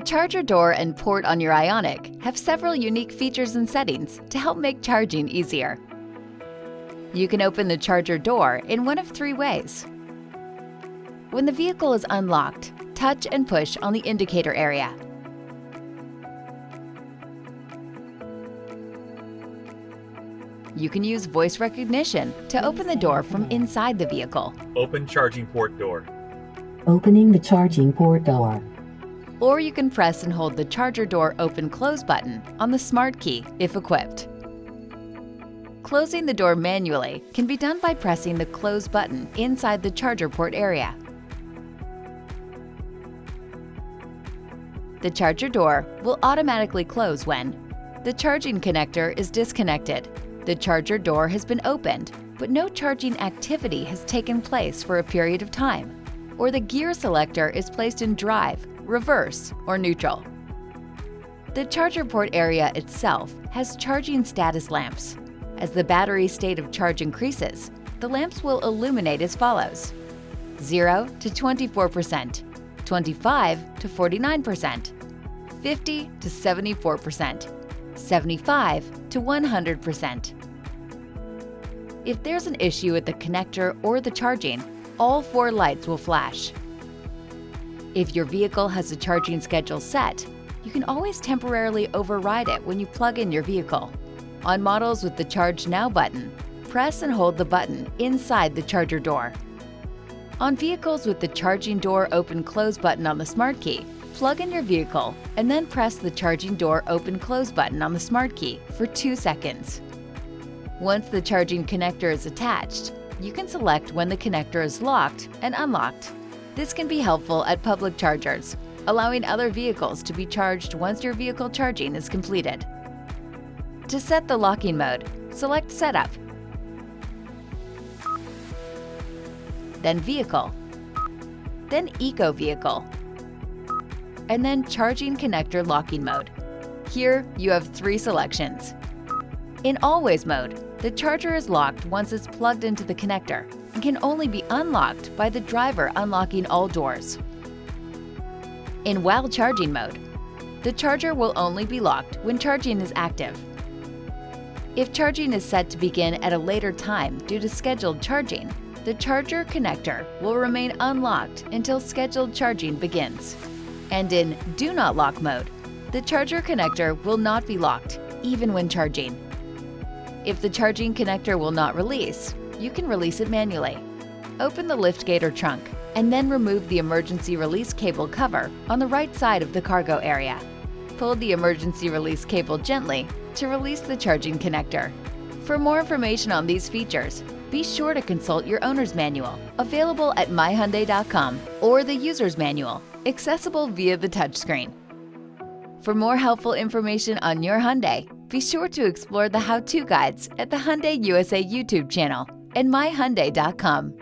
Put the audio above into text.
The charger door and port on your IONIQ have several unique features and settings to help make charging easier. You can open the charger door in one of three ways. When the vehicle is unlocked, touch and push on the indicator area. You can use voice recognition to open the door from inside the vehicle. Open charging port door. Opening the charging port door. Or you can press and hold the charger door open-close button on the smart key if equipped. Closing the door manually can be done by pressing the close button inside the charger port area. The charger door will automatically close when the charging connector is disconnected, the charger door has been opened, but no charging activity has taken place for a period of time, or the gear selector is placed in drive, reverse, or neutral. The charger port area itself has charging status lamps. As the battery state of charge increases, the lamps will illuminate as follows: 0 to 24%, 25 to 49%, 50 to 74%, 75 to 100%. If there's an issue with the connector or the charging, all four lights will flash. If your vehicle has a charging schedule set, you can always temporarily override it when you plug in your vehicle. On models with the Charge Now button, press and hold the button inside the charger door. On vehicles with the charging door open-close button on the smart key, plug in your vehicle and then press the charging door open-close button on the smart key for 2 seconds. Once the charging connector is attached, you can select when the connector is locked and unlocked. This can be helpful at public chargers, allowing other vehicles to be charged once your vehicle charging is completed. To set the locking mode, select Setup, then Vehicle, then Eco Vehicle, and then Charging Connector Locking Mode. Here, you have 3 selections. In Always mode, the charger is locked once it's plugged into the connector and can only be unlocked by the driver unlocking all doors. In While Charging mode, the charger will only be locked when charging is active. If charging is set to begin at a later time due to scheduled charging, the charger connector will remain unlocked until scheduled charging begins. And in Do Not Lock mode, the charger connector will not be locked, even when charging. If the charging connector will not release, you can release it manually. Open the liftgate or trunk, and then remove the emergency release cable cover on the right side of the cargo area. Pull the emergency release cable gently to release the charging connector. For more information on these features, be sure to consult your owner's manual, available at myhyundai.com, or the user's manual, accessible via the touchscreen. For more helpful information on your Hyundai, be sure to explore the how-to guides at the Hyundai USA YouTube channel and myhyundai.com.